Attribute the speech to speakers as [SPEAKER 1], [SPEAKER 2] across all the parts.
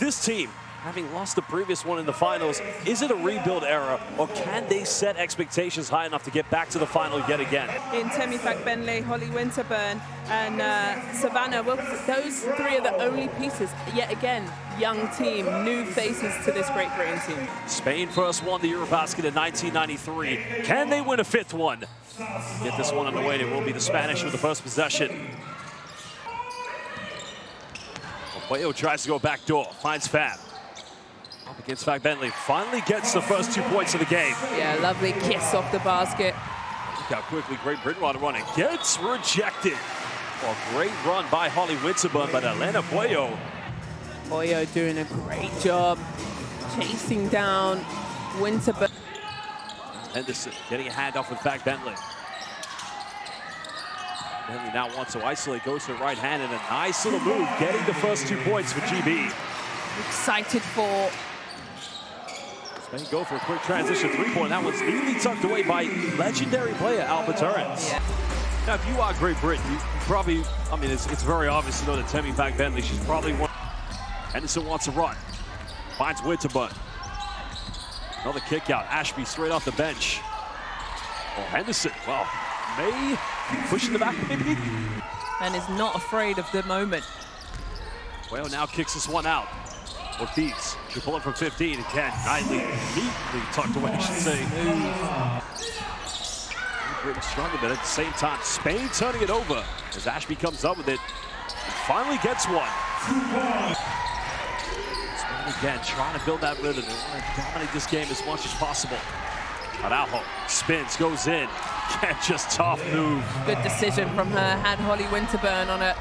[SPEAKER 1] this team, having lost the previous one in the finals, is it a rebuild era, or can they set expectations high enough to get back to the final yet again?
[SPEAKER 2] In Temifak Benley, Holly Winterburn, and Savannah Wilkinson, those three are the only pieces, yet again, young team, new faces to this Great Britain team.
[SPEAKER 1] Spain first won the EuroBasket in 1993. Can they win a fifth one? Get this one underway, and it will be the Spanish with the first possession. Puello tries to go back door, finds Fab. Up against Fag Bentley, finally gets the first 2 points of the game.
[SPEAKER 2] Yeah, lovely kiss off the basket.
[SPEAKER 1] Look how quickly Great Britain want to run. It gets rejected. Well, great run by Holly Winterburn, but Elena Puello.
[SPEAKER 2] Puello doing a great job chasing down Winterburn.
[SPEAKER 1] Henderson getting a handoff with Fag Bentley. Bentley now wants to isolate, goes to the right hand, and a nice little move, getting the first 2 points for GB.
[SPEAKER 2] Excited for.
[SPEAKER 1] Spain go for a quick transition three-point. That one's neatly tucked away by legendary player Albert Turns.
[SPEAKER 2] Yeah.
[SPEAKER 1] Now, if you are Great Britain, you probably, I mean, it's very obvious to know that Temifak Bentley, she's probably one. Henderson wants to run. Finds Winterburn. Another kick out. Ashby straight off the bench. Well, Henderson, well, may pushing the back maybe.
[SPEAKER 2] And is not afraid of the moment.
[SPEAKER 1] Well, now kicks this one out. Ortiz, she'll pull it from 15 again. Neatly tucked away, I should say. Britain stronger, but at the same time, Spain turning it over as Ashby comes up with it. And finally gets one. Spain again trying to build that rhythm. They want to dominate this game as much as possible. Araujo spins, goes in. Just tough move.
[SPEAKER 2] Good decision from her. Had Holly Winterburn on it.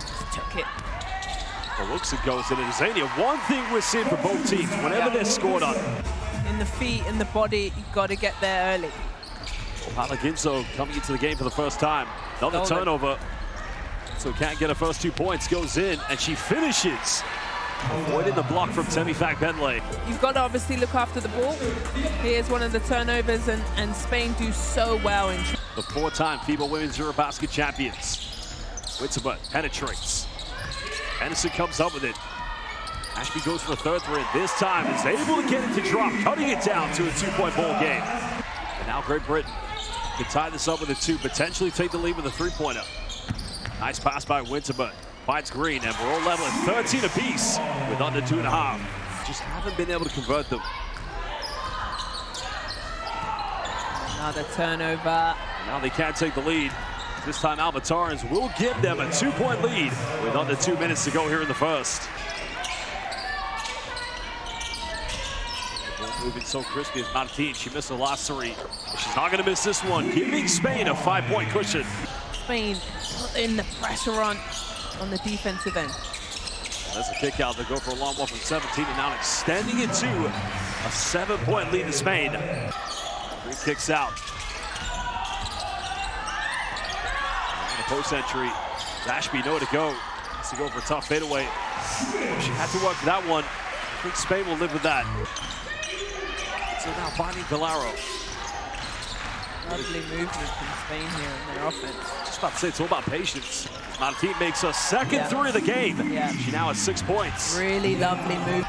[SPEAKER 2] Just took it.
[SPEAKER 1] Well, looks it goes in. And Zania, one thing we're seeing for both teams, whenever they're scored on.
[SPEAKER 2] In the feet, in the body, you've got to get there early.
[SPEAKER 1] Well, Palaginso coming into the game for the first time. Another turnover. So can't get her first 2 points. Goes in, and she finishes. Avoiding the block from Temifak Bentley.
[SPEAKER 2] You've got to obviously look after the ball. Here's one of the turnovers, and Spain do so well in.
[SPEAKER 1] The 4-time FIBA Women's EuroBasket champions. Winterburn penetrates. Henderson comes up with it. Ashby goes for a third three, and this time is able to get it to drop, cutting it down to a 2-point ball game. And now Great Britain can tie this up with a 2, potentially take the lead with a 3-pointer. Nice pass by Winterburn. Finds Green, and we're all level at 13 apiece with under 2.5. Just haven't been able to convert them.
[SPEAKER 2] Another turnover.
[SPEAKER 1] And now they can't take the lead. This time Albert Torrens will give them a 2-point lead with under 2 minutes to go here in the first. The ball moving so crispy as Martin. She missed the last 3. She's not going to miss this one, giving Spain a 5-point cushion.
[SPEAKER 2] Spain putting the pressure on the defensive end.
[SPEAKER 1] That's a kick out. They go for a long one from 17, and now extending it to a 7-point lead to Spain. Green kicks out. And the post entry. Ashby nowhere to go. Has to go for a tough fadeaway. She had to work for that one. I think Spain will live with that. So now finding Gallardo.
[SPEAKER 2] Lovely movement from Spain here in their offense.
[SPEAKER 1] Just about to say, it's all about patience. Martin makes her second 3 of the game. She now has 6 points.
[SPEAKER 2] Really lovely move.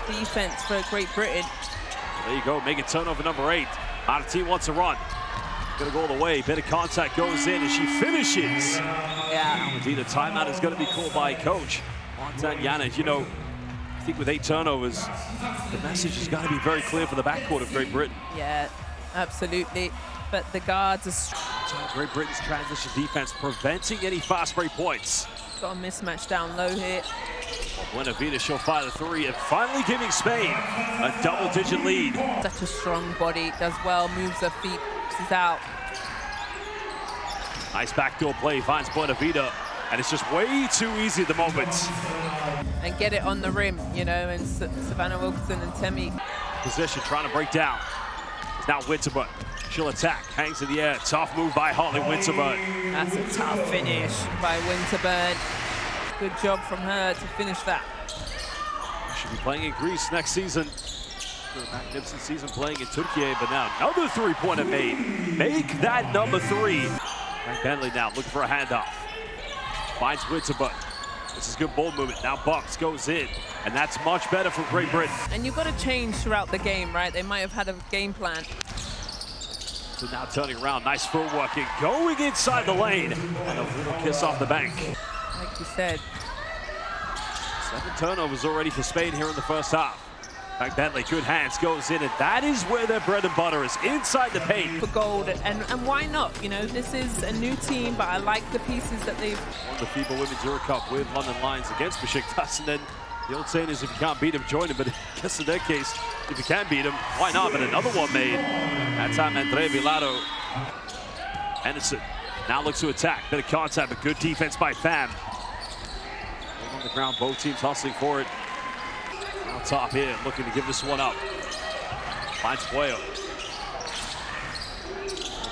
[SPEAKER 2] Defense for Great Britain.
[SPEAKER 1] There you go, making turnover number 8. Martin wants to run. Gonna go all the way. Bit of contact goes in, and she finishes.
[SPEAKER 2] Yeah.
[SPEAKER 1] Indeed, a timeout is going to be called by coach Montagana. You know, I think with 8 turnovers, the message has got to be very clear for the backcourt of Great Britain.
[SPEAKER 2] Yeah, absolutely. But the guards are strong.
[SPEAKER 1] Great Britain's transition defense preventing any fast break points.
[SPEAKER 2] Got a mismatch down low here.
[SPEAKER 1] Buenavida, she'll fire the 3, and finally giving Spain a double-digit lead.
[SPEAKER 2] Such a strong body, does well, moves her feet, is out.
[SPEAKER 1] Nice backdoor play, finds Buenavida, and it's just way too easy at the moment.
[SPEAKER 2] And get it on the rim, you know, and Savannah Wilkinson and Temi.
[SPEAKER 1] Position, trying to break down. It's now Winterburn. She'll attack, hangs in the air. Tough move by Holly Winterburn.
[SPEAKER 2] That's a tough finish by Winterburn. Good job from her to finish that.
[SPEAKER 1] She'll be playing in Greece next season. A magnificent season playing in Turkey, but now another 3-pointer made. Make that number 3. Frank Bentley now looking for a handoff. Finds Winterburn. This is good ball movement. Now Bucks goes in, and that's much better from Great Britain.
[SPEAKER 2] And you've got to change throughout the game, right? They might have had a game plan.
[SPEAKER 1] So now turning around, nice footwork and going inside the lane. And a little kiss off the bank.
[SPEAKER 2] Like you said.
[SPEAKER 1] 7 turnovers already for Spain here in the first half. Back Bentley, good hands, goes in, and that is where their bread and butter is, inside the paint.
[SPEAKER 2] For gold, and why not? You know, this is a new team, but I like the pieces that they've...
[SPEAKER 1] Won the FIBA Women's Euro Cup with London Lions against Besiktas, and then the old saying is if you can't beat them, join them. But I guess in their case, if you can beat them, why not? But another one made. That time, Andre Vilado. Henderson now looks to attack. Bit of contact, but good defense by Pham. On the ground, both teams hustling for it. Now top here, looking to give this one up. Finds Puello.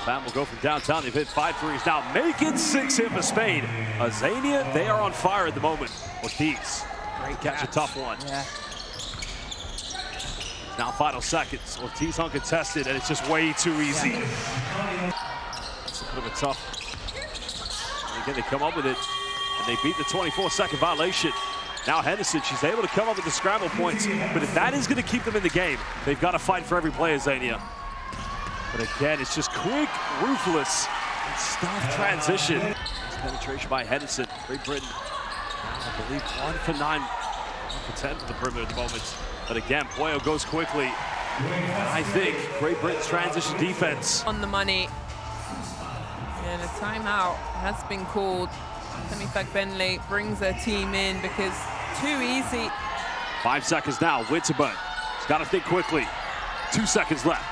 [SPEAKER 1] Pham will go from downtown. They've hit 5 threes. Now making 6 here for Spain. Azania, they are on fire at the moment. Ortiz. Great catch, a tough one.
[SPEAKER 2] Yeah.
[SPEAKER 1] Now final seconds. Ortiz uncontested, and it's just way too easy. It's a bit of a tough. And again, they come up with it, and they beat the 24-second violation. Now Henderson, she's able to come up with the scramble points, but if that is going to keep them in the game, they've got to fight for every play, Azania. But again, it's just quick, ruthless, and stuff transition. Nice penetration by Henderson. Great Britain, I believe 1 for 9, 1 for 10 for the perimeter at the moment. But again, Puello goes quickly. I think Great Britain's transition defense.
[SPEAKER 2] On the money. And a timeout has been called. Temi Bentley brings their team in because too easy.
[SPEAKER 1] 5 seconds now, Winterburn. He's got to think quickly. 2 seconds left.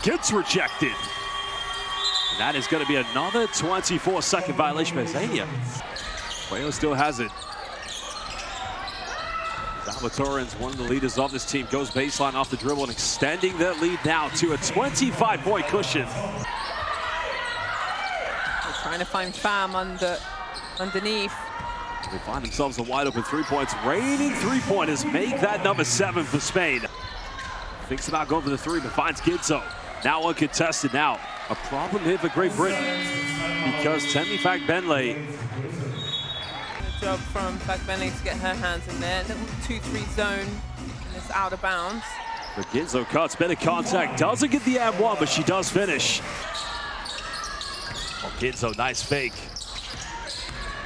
[SPEAKER 1] Gets rejected. And that is going to be another 24-second violation by Azania. Puello still has it. Salvatoren's one of the leaders of this team, goes baseline off the dribble and extending their lead now to a 25-point cushion.
[SPEAKER 2] They're trying to find Pham underneath.
[SPEAKER 1] They find themselves a wide open 3 points. Reigning 3-pointers make that number 7 for Spain. Thinks about going for the 3, but finds Gidzo. Now uncontested. Now a problem here for Great Britain because Temi Bentley.
[SPEAKER 2] Good job from Bentley to get her hands in there. Little 2-3 zone, and it's out of bounds.
[SPEAKER 1] But Gidzo cuts, better contact. Doesn't get the and one, but she does finish. Oh, Gidzo, nice fake.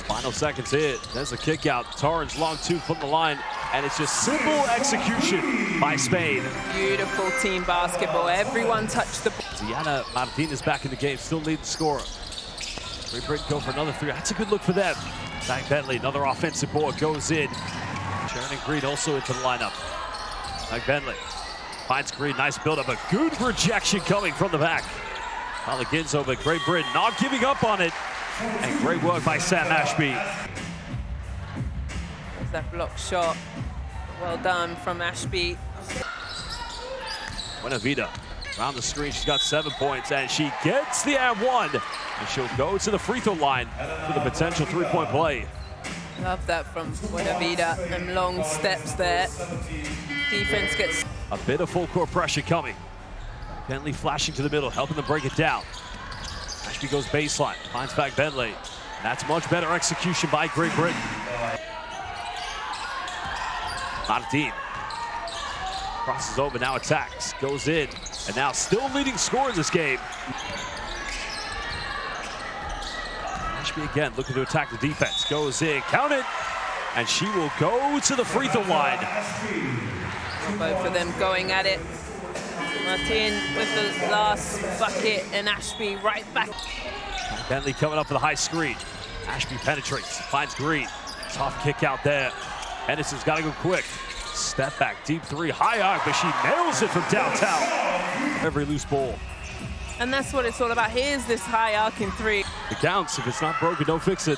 [SPEAKER 1] Final seconds here. There's a kick out. Torrens long 2 from the line, and it's just simple execution by Spain.
[SPEAKER 2] Beautiful team basketball. Everyone touched the ball.
[SPEAKER 1] Diana Martinez back in the game, still leading the scorer. Great Britain go for another 3. That's a good look for them. Back Bentley, another offensive board goes in. Sharon and Green also into the lineup. Back Bentley finds Green, nice build-up, a good rejection coming from the back. Gidzo, but Great Britain not giving up on it. And great work by Sam Ashby.
[SPEAKER 2] There's that block shot. Well done from Ashby.
[SPEAKER 1] Buenavida around the screen. She's got 7 points, and she gets the and one. And she'll go to the free throw line for the potential 3-point play.
[SPEAKER 2] Love that from Buenavida. Them long steps there. Defense gets
[SPEAKER 1] a bit of full court pressure coming. Bentley flashing to the middle, helping them break it down. Ashby goes baseline, finds back Bentley. That's much better execution by Great Britain. Martin crosses over, now attacks, goes in, and now still leading scorer in this game. Ashby again looking to attack the defense, goes in, count it, and she will go to the free throw line.
[SPEAKER 2] Both of them going at it. Martin with the last bucket, and Ashby right back.
[SPEAKER 1] Bentley coming up for the high screen. Ashby penetrates, finds Green. Tough kick out there. Henderson's got to go quick. Step back, deep 3, high arc, but she nails it from downtown. Every loose ball.
[SPEAKER 2] And that's what it's all about. Here's this high arcing 3.
[SPEAKER 1] It counts. If it's not broken, don't fix it.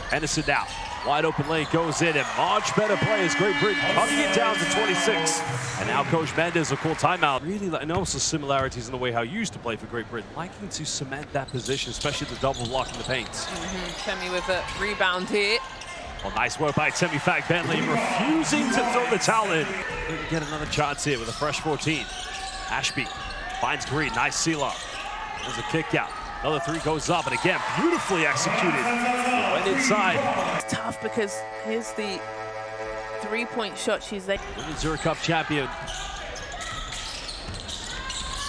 [SPEAKER 1] Henderson now. Wide open lane goes in, and much better play as Great Britain cutting it down to 26. And now Coach Mendes will call timeout. Really, I know some similarities in the way how you used to play for Great Britain, liking to cement that position, especially the double block in the paint.
[SPEAKER 2] Temi with a rebound here.
[SPEAKER 1] Well, nice work by Temi Bentley, refusing to throw the towel in. Didn't get another chance here with a fresh 14. Ashby finds Green, nice seal off. There's a kick out. Another three goes up, and again, beautifully executed. Went inside.
[SPEAKER 2] It's tough because here's the three-point shot. She's there.
[SPEAKER 1] Women's Euro Cup champion.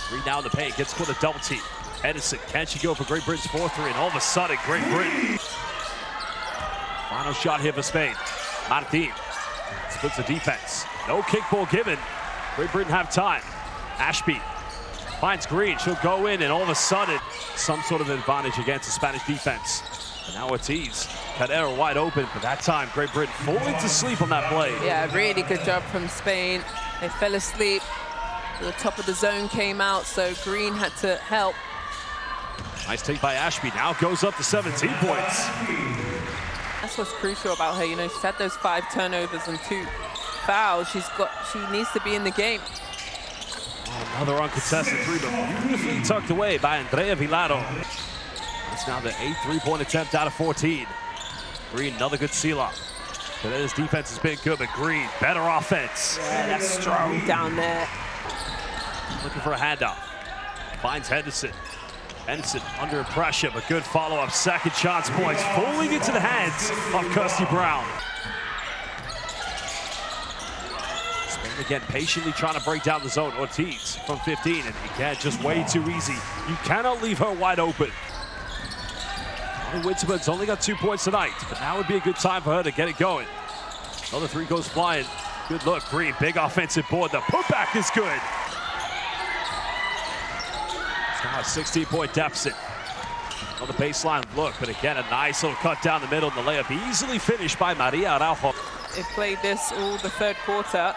[SPEAKER 1] Three now in the paint, gets caught a double team. Edison, can she go for Great Britain's 4-3? And all of a sudden, Great Britain. Final shot here for Spain. Martin splits the defense. No kickball given. Great Britain have time. Ashby finds Green. She'll go in, and all of a sudden, some sort of advantage against the Spanish defense. And now Ortiz. Cadero wide open, but that time, Great Britain falling to sleep on that play.
[SPEAKER 2] Yeah, really good job from Spain. They fell asleep. The top of the zone came out, so Green had to help.
[SPEAKER 1] Nice take by Ashby. Now goes up to 17 points.
[SPEAKER 2] That's what's crucial about her. You know, she's had those 5 turnovers and 2 fouls. She needs to be in the game.
[SPEAKER 1] Another uncontested three, but beautifully tucked away by Andrea Vilaro. It's now the 8th three-point attempt out of 14. Green, another good seal-up. Today's defense has been good, but Green, better offense.
[SPEAKER 2] Yeah, that's strong down there.
[SPEAKER 1] Looking for a handoff. Finds Henderson. Henderson under pressure, but good follow-up. Second chance points falling into the hands of Kirsty Brown. Spain again patiently trying to break down the zone. Ortiz from 15, and again, just way too easy. You cannot leave her wide open. Winterburn's only got 2 points tonight, but now would be a good time for her to get it going. Another three goes flying. Good look, Green, big offensive board. The putback is good. It's now a 16-point deficit. On the baseline look, but again, a nice little cut down the middle, and the layup easily finished by Maria Araujo.
[SPEAKER 2] They've played this all the third quarter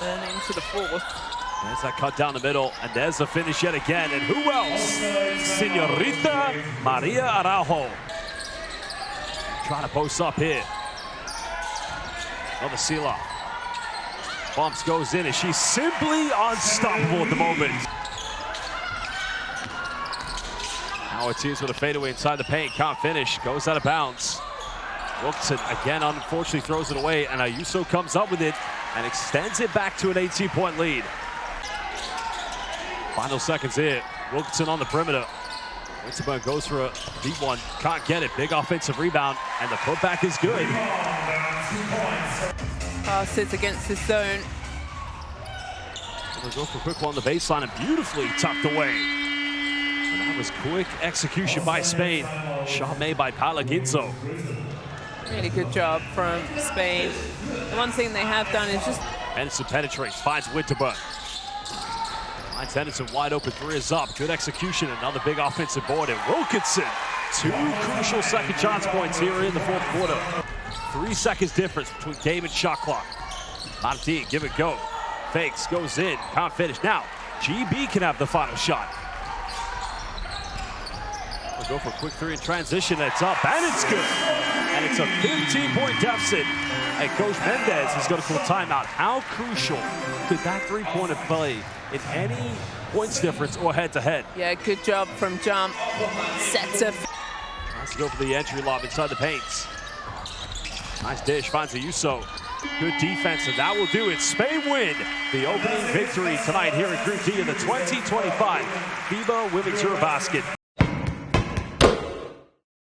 [SPEAKER 2] and into the fourth.
[SPEAKER 1] There's that cut down the middle, and there's the finish yet again. And who else? Señorita Maria Araujo. Trying to post up here. Another seal-up. Bumps goes in, and she's simply unstoppable at the moment. Now Ortiz with a fadeaway inside the paint. Can't finish. Goes out of bounds. Wilkinson again, unfortunately, throws it away, and Ayuso comes up with it and extends it back to an 18-point lead. Final seconds here. Wilkinson on the perimeter. Winterburn goes for a deep one. Can't get it. Big offensive rebound, and the putback is good.
[SPEAKER 2] Sits against this zone.
[SPEAKER 1] They'll go for a quick one on the baseline, and beautifully tucked away. And that was quick execution by Spain. Shot made by Paula Ginzo.
[SPEAKER 2] Really good job from Spain. The one thing they have done is just...
[SPEAKER 1] Henderson penetrates, finds Winterburn. Finds Henderson wide open, three is up. Good execution, another big offensive board. And Wilkinson, 2 crucial second chance points here in the fourth quarter. 3 seconds difference between game and shot clock. Martin, give it go. Fakes, goes in, can't finish. Now, GB can have the final shot. We'll go for a quick three in transition, and it's up, and it's good. And it's a 15-point deficit. And Coach Mendez is going to call timeout. How crucial could that three-pointer play in any points difference or head-to-head?
[SPEAKER 2] Yeah, good job from jump. Sets up.
[SPEAKER 1] Nice to go for the entry lob inside the paints. Nice dish, finds Ayuso. Good defense, and that will do it. Spain win the opening victory tonight here in Group D in the 2025 FIBA Women's EuroBasket